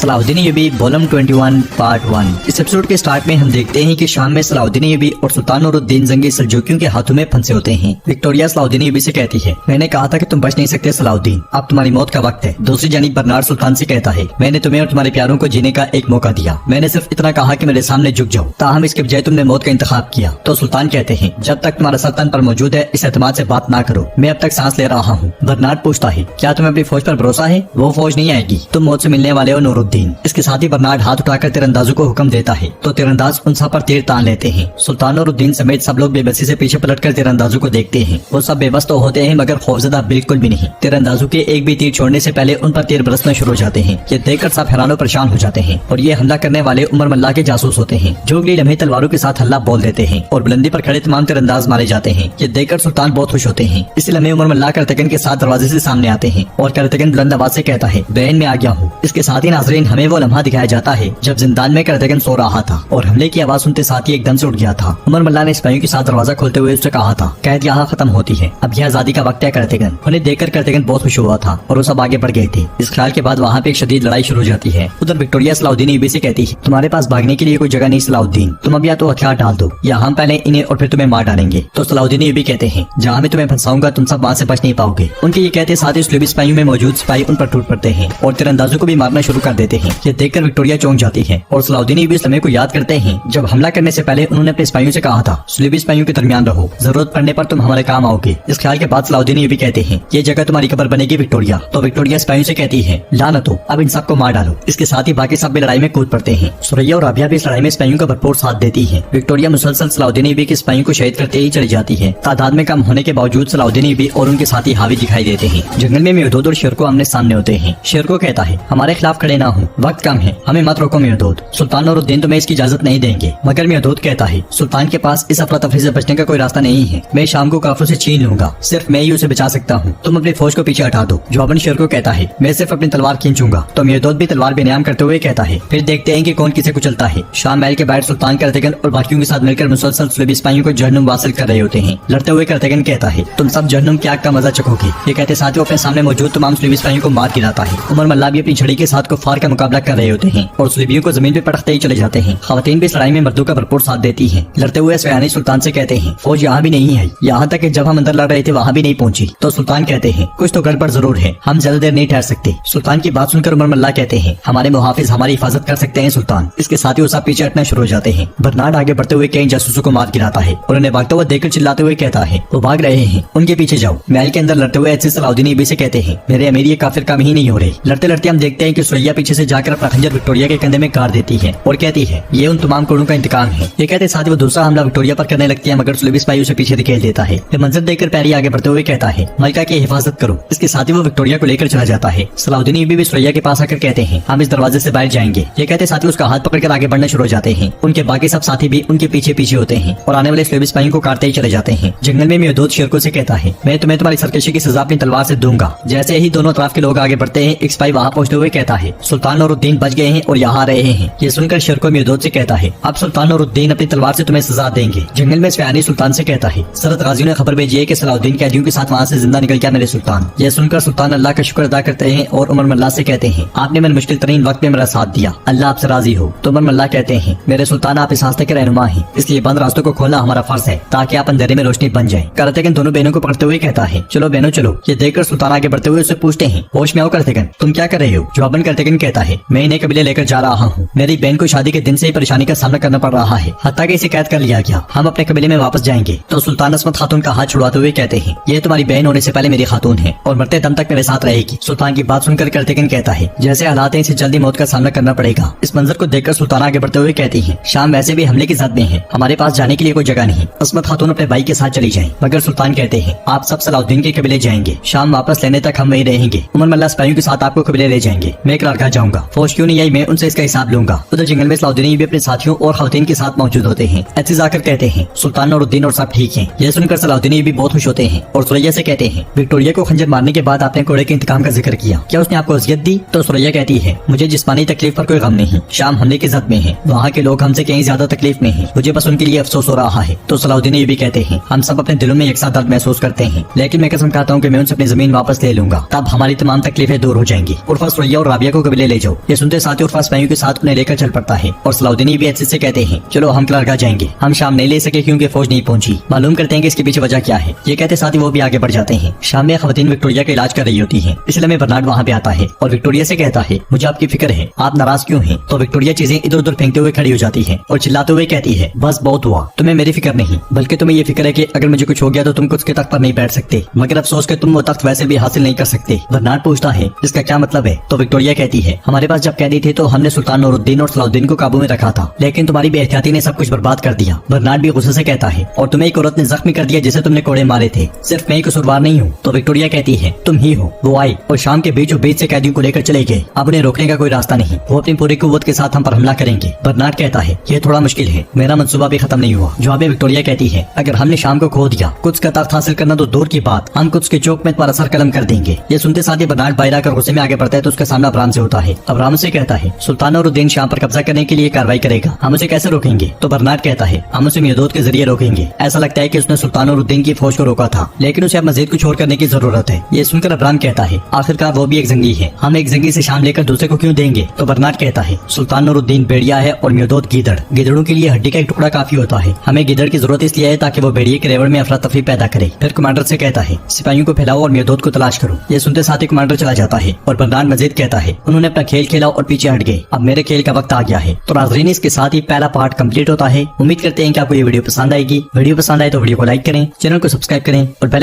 Salahuddin Ayyubi volume 21 part 1। इस episode के start में हम देखते हैं कि शाम में सलाहुद्दीन अय्यूबी और सुल्तान नूरुद्दीन जंगी सल्जूकियों के हाथों में फंसे होते हैं। विक्टोरिया सलाहुद्दीन अय्यूबी से कहती है, मैंने कहा था कि तुम बच नहीं सकते सलाहुद्दीन, अब तुम्हारी मौत का वक्त है। दूसरी जानिब बर्नार्ड सुल्तान से कहता है, मैंने तुम्हें और तुम्हारे प्यारों को जीने का एक मौका दिया, मैंने सिर्फ इतना कहा कि मेरे सामने झुक जाओ, ताहम इसके बजाय तुमने मौत का इंतखाब किया। तो सुल्तान कहते हैं, जब तक तुम्हारा सर तन पर मौजूद है इस एतमाद से बात ना करो, मैं अब तक सांस ले रहा हूँ। बर्नार्ड पूछता है, क्या तुम्हें अपनी फौज पर भरोसा है? वो फौज नहीं आएगी, तुम मौत से मिलने वाले हो नूरुद्दीन। इसके साथ ही बर्नार्ड हाथ उठाकर तीरंदाजों को हुक्म देता है तो तीरंदाज उन सब पर तीर तान लेते हैं। सुल्तान नूरुद्दीन समेत सब लोग बेबसी से पीछे पलटकर तीरंदाजों को देखते हैं। वो सब बेबस तो होते हैं मगर खौफजदा बिल्कुल भी नहीं। तीरंदाजों के एक भी तीर छोड़ने से पहले उन पर तीर बरसना शुरू हो जाते हैं। ये देखकर सब हैरान और परेशान हो जाते हैं और ये हमला करने वाले उमर मल्ला के जासूस होते हैं जो अगली लम्हे तलवारों के साथ हल्ला बोल देते हैं और बुलंदी पर खड़े तमाम तीरंदाज मारे जाते हैं। ये देखकर सुल्तान बहुत खुश होते हैं। इसी लम्हे उमर मल्ला करतगन के साथ दरवाजे से सामने आते हैं और करतगन बुलंद आवाज से कहता है, बहन में आ गया हूँ। इसके साथ ही नाजरीन हमें वो लम्हा दिखाया जाता है जब जिंदान में करतगन सो रहा था और हमले की आवाज सुनते साथ ही एकदम से उठ गया था। उमर मल्ला ने सिपाहियों के साथ दरवाजा खोलते हुए उससे कहा था, कैद यहाँ खत्म होती है, अब यह आजादी का वक्त है। करतगन उन्हें देखकर करतगन बहुत खुश हुआ था और वो सब आगे बढ़ गए थे। इस ख्याल के बाद वहाँ पे एक शदीद लड़ाई शुरू हो जाती है। उधर विक्टोरिया सलाहुद्दीन अय्यूबी से कहती है, तुम्हारे पास भागने के लिए कोई जगह नहीं सलाहुद्दीन, तुम अब या तो हथियार डाल दो या हम पहले इन्हें और फिर तुम्हें मार डालेंगे। तो सलाहुद्दीन अय्यूबी कहते हैं, जहाँ मैं तुम्हें फंसाऊंगा तुम सब वहाँ से बच नहीं पाओगे। उनके ये कहते साथ ही स्लूबी सिपाहियों में मौजूद सिपाही उन पर टूट पड़ते हैं और तीरंदाजों को भी मारना शुरू कर देते हैं। ये देखकर विक्टोरिया चौंक जाती है और सलाहुद्दीन अय्यूबी समय को याद करते हैं जब हमला करने से पहले उन्होंने अपने सिपाहियों से कहा था, स्लूबी सिपाहियों के दरमियान रहो, जरूरत पड़ने पर तुम हमारे काम आओगे। इस ख्याल के बाद सलाहुद्दीन अय्यूबी कहते हैं, ये जगह तुम्हारी कब्र बनेगी विक्टोरिया। तो विक्टोरिया सिपाहियों से कहती है, लानत हो, अब इन सब को मार डालो। इसके साथ ही बाकी सब भी लड़ाई में कूद पड़ते हैं। सुरैया और राबिया भी इस लड़ाई में सिपाहियों का भरपूर साथ देती है। विक्टोरिया मुसलसल सलाहुद्दीन अय्यूबी के सिपाहियों को शहीद करते ही चली जाती है। तादाद में कम होने के बावजूद सलाहुद्दीन अय्यूबी और उनके साथी हावी दिखाई देते हैं। जंगल में मिर्दोद और शेर को आमने सामने होते हैं। शेर को कहता है, हमारे खिलाफ खड़े ना हो, वक्त कम है, हमें मत रोको मिर्दोद। सुल्तान नूरुद्दीन तुम्हें इसकी इजाजत नहीं देंगे। मगर मिर्दोद कहता है, सुल्तान के पास इस अफरा तफरी से बचने का कोई रास्ता नहीं है, मैं शाम को काफिरों से छीन लूंगा, सिर्फ मैं ही उसे बचा सकता हूँ, तुम अपनी फौज को पीछे हटा दो। जवाबन शेर को कहता है, मैं सिर्फ अपनी तलवार खींचूंगा। तो मिर्दोद भी तलवार बेनियाम करते हुए कहता है, फिर देखते हैं कि कौन किसे कुचलता है। शाम महल के बाहर सुल्तान करतगन और बाकियों के साथ मिलकर मुसलसल सुलभी सिपाहियों को जहन्नुम वासिल कर रहे होते हैं। लड़ते हुए करतगन कहता है, तुम सब जहन्नुम की आग का मजा चखोगे। ये कहते साथ ही अपने सामने मौजूद तमाम सुलभी सिपाहियों को मार गिराता है। उमर मल्ला भी अपनी छड़ी के साथ कुफार का मुकाबला कर रहे होते हैं और सुलभियों को जमीन पे पटकते ही चले जाते हैं। खवातीन भी इस लड़ाई में मर्दों का भरपूर साथ देती है। लड़ते हुए सयानी सुल्तान से कहते हैं, फौज यहाँ भी नहीं है, यहाँ तक कि जब हम अंदर लड़ रहे थे वहाँ भी नहीं पहुँची। तो सुल्तान कहते हैं, कुछ तो गड़बड़ जरूर है, हम ज्यादा देर नहीं ठहर सकते। सुल्तान की बात सुनकर उमर मल्ला कहते हैं, हमारे मुहाफिज हमारी हिफाजत कर सकते हैं सुल्तान। इसके साथ ही वो सब पीछे हटना शुरू हो जाते हैं। बर्नार्ड आगे बढ़ते हुए कई जासूसों को मार गिराता है और उन्हें भागते हुए देखकर चिल्लाते हुए कहता है, वो भाग रहे हैं, उनके पीछे जाओ। महल के अंदर लड़ते हुए ऐसे सलाहुद्दीन अय्यूबी से कहते हैं, मेरे अमीर ये काफिर काम ही नहीं हो रहे। लड़ते लड़ते हम देखते हैं कि सुरैया पीछे से जाकर अपना खंजर विक्टोरिया के कंधे में काट देती है और कहती है, ये उन तमाम कोड़ों का इंतकाम है। ये कहते साथ ही वो दूसरा हमला विक्टोरिया पर करने लगती है मगर सुलभी सिपाही उसे पीछे धकेल देता है। ये मंजर देखकर पैरी आगे बढ़ते हुए कहता है, मलिका की हिफाजत करो। इसके साथ ही वो विक्टोरिया को लेकर चला जाता है। सलाहुद्दीन अय्यूबी भी सुरैया के पास आकर कहते हैं, हम इस दरवाजे से बाहर जाएंगे। ये कहते साथ ही उसका हाथ पकड़कर आगे बढ़ना शुरू हो जाते हैं। उनके बाकी सब साथी भी उनके पीछे पीछे होते हैं और आने वाले सुलभी सिपाहियों को काटते ही चले जाते हैं। जंगल में मिर्दोद शेर से कहता है, मैं तुम्हें तुम्हारी सरकशी की सजा अपनी तलवार से दूंगा। जैसे ही दोनों तरफ के लोग आगे बढ़ते हैं, एक सिपाही वहाँ पहुँचते हुए कहता है, सुल्तान नूरुद्दीन बच गए हैं और यहाँ आ रहे हैं। ये सुनकर शेर को मिर्दोद से कहता है, अब सुल्तान नूरुद्दीन अपनी तलवार से तुम्हें सजा देंगे। जंगल में सयानी सुल्तान से कहता है, सरहद गाजियों ने खबर भेजी है कि सलाहुद्दीन कैदियों के साथ वहाँ से जिंदा निकल गया मेरे सुल्तान। यह सुनकर सुल्तान अल्लाह का शुक्र अदा करते हैं और उमर मल्ला से कहते हैं, आपने मेरे मुश्किल तरीन वक्त में मेरा साथ दिया, अल्लाह आपसे राजी हो। तो उमर मल्ला कहते हैं, मेरे सुल्तान आप इस रास्ते के रहनुमा हैं, इसलिए बंद रास्तों को खोलना हमारा फर्ज है ताकि आप अंधेरे में रोशनी बन जाए। करतगन दोनों बहनों को पकड़ते हुए कहता है, चलो बहनों चलो। ये देखकर सुल्तान आगे बढ़ते हुए उससे पूछते हैं, होश में आओ करतगन, तुम क्या कर रहे हो? जवाबन करतगन कहता है, मैं इन्हें कबीले लेकर जा रहा हूँ, मेरी बहन को शादी के दिन से ही परेशानी का सामना करना पड़ रहा है, हत्ता कि इसे कैद कर लिया गया, हम अपने कबीले में वापस जाएंगे। तो सुल्तान अस्मत खातून का हाथ छुड़वाते हुए कहते हैं, ये तुम्हारी बहन होने से पहले मेरी खातून है और मरते दम तक मेरे साथ रहेगी। सुल्तान की बात सुनकर करतगन कहता है, जैसे हालात है इसे जल्दी मौत का सामना करना पड़ेगा। इस मंजर को देखकर सुल्तान आगे बढ़ते हुए कहती है, शाम वैसे भी हमले की जद में है, हमारे पास जाने के लिए कोई जगह नहीं, अस्मत खातून अपने भाई के साथ चली जाए। मगर सुल्तान कहते हैं, आप सब सलाहुद्दीन के कबीले जाएंगे, शाम वापस लेने तक हम वहीं रहेंगे। उमर मल्ला सिपाहियों के साथ आपको कबीले ले जाएंगे, मैं करारगाह जाऊंगा, फौज क्यों नहीं आई मैं उनसे इसका हिसाब लूंगा। उधर जंगल में सलाहुद्दीन भी अपने साथियों और खवातीन के साथ मौजूद होते हैं। ऐसे जाकर कहते हैं, सुल्तान नूरुद्दीन और सब ठीक है। यह सुनकर सलाहुद्दीन भी बहुत खुश होते हैं और सुरैया से कहते हैं, विक्टोरिया को खंजर मारने के बाद आपने घोड़े के इंतकाम का जिक्र किया, क्या उसने आपको अज़ियत दी? तो सुरैया कहती है, मुझे जिस्मानी तकलीफ पर कोई गम नहीं, शाम हमले की जद में है, वहाँ के लोग हमसे कहीं ज्यादा तकलीफ में हैं, मुझे बस उनके लिए अफसोस हो रहा है। तो सलाहुद्दीन भी कहते हैं, हम सब अपने दिलों में एक साथ दर्द महसूस करते हैं, लेकिन मैं कसम खाता हूँ कि मैं उनसे अपनी जमीन वापस ले लूंगा, तब हमारी तमाम तकलीफें दूर हो जाएंगी। उर्फा सुरैया और राबिया को कबीले ले जाओ। ये सुनते साथ ही उर्फा सिपाहियों के साथ उन्हें लेकर चल पड़ता है और सलाउद्दीन भी अच्छे से कहते हैं चलो हम क्लारगाह जाएंगे। हम शाम नहीं ले सके क्योंकि फौज नहीं पहुंची। मालूम करते हैं कि इसके पीछे वजह क्या है। ये कहते साथ ही वो भी आगे बढ़ जाते हैं। शाम में खवातीन विक्टोरिया का इलाज कर रही होती है, इसलिए में बर्नार्ड वहाँ पे आता है और विक्टोरिया से कहता है मुझे आपकी फिक्र है, आप नाराज क्यों हैं? तो विक्टोरिया चीजें इधर उधर फेंकते हुए खड़ी हो जाती है और चिल्लाते हुए कहती है बस बहुत हुआ, तुम्हें मेरी फिक्र नहीं बल्कि तुम्हें ये फिक्र है कि अगर मुझे कुछ हो गया तो तुम उसके तख्त पर नहीं बैठ सकते, मगर अफसोस के तुम वो तख्त वैसे भी हासिल नहीं कर सकते। बर्नार्ड पूछता है इसका क्या मतलब है? तो विक्टोरिया कहती है हमारे पास जब कैदी थे तो हमने सुल्तान नूरुद्दीन और सलाउद्दीन को काबू में रखा था, लेकिन तुम्हारी बेहतियाती ने सब कुछ बर्बाद कर दिया। बर्नार्ड भी गुस्से से कहता है और तुम्हें एक औरत ने जख्मी कर दिया जिसे तुमने कोड़े मारे थे, सिर्फ मैं ही कसूरवार नहीं हूँ। तो विक्टोरिया कहती है तुम ही हो। वो आए और शाम के बीचों बीच से कैदियों को लेकर चले गए। अब उन्हें रोकने का कोई रास्ता नहीं, वो अपनी पूरी कुव्वत के साथ हम पर हमला करेंगे। बर्नार्ड कहता है ये थोड़ा मुश्किल है, मेरा मंसूबा भी खत्म नहीं हुआ। जवाब विक्टोरिया कहती है अगर हमने शाम को खो दिया, कुछ का तख्त हासिल करना तो दूर की बात, हम कुछ के चौक में तुम्हारा सर कलम कर देंगे। ये सुनते साथ ही बर्नार्ड बाहर आकर गुस्से में आगे बढ़ता है तो उसका सामना अब्राम से होता है। अब्राम से कहता है सुल्तान नूरुद्दीन शाम पर कब्जा करने के लिए कार्रवाई करेगा, हम उसे कैसे रोकेंगे? तो बर्नार्ड कहता है हम उसे मियादोद के जरिए रोकेंगे। ऐसा लगता है कि उसने सुल्तान नूरुद्दीन की फौज को रोका था, लेकिन उसे अब मजीद कुछ और करने की जरूरत है। ये सुनकर अब्राम कहता है आखिरकार वो भी एक जंगी है, हम एक जंगी से शाम लेकर दूसरे को क्यों देंगे? तो बर्नार्ड कहता है सुल्तान नूरुद्दीन भेड़िया है और मियादोद गीदड़, गिदड़ों के लिए हड्डी का एक टुकड़ा काफी होता है, हमें गिदड़ की जरूरत इसलिए है ताकि वो भेड़िए के रेवड़ में अफरा तफरी पैदा करे। फिर कमांडर से कहता है सिपाहियों को फैलाओ और मियादोद को तलाश करो। ये सुनते साथ ही कमांडर चला जाता है और बर्नार्ड मजीद कहता है उन्होंने अपना खेल खेला और पीछे हट गए, अब मेरे खेल का वक्त आ गया है। तो नाज़रीन इसके साथ ही पहला पार्ट कंप्लीट होता है। उम्मीद करते हैं कि आपको ये वीडियो पसंद आएगी। वीडियो पसंद आए तो वीडियो को लाइक करें, चैनल को सब्सक्राइब करें और बेल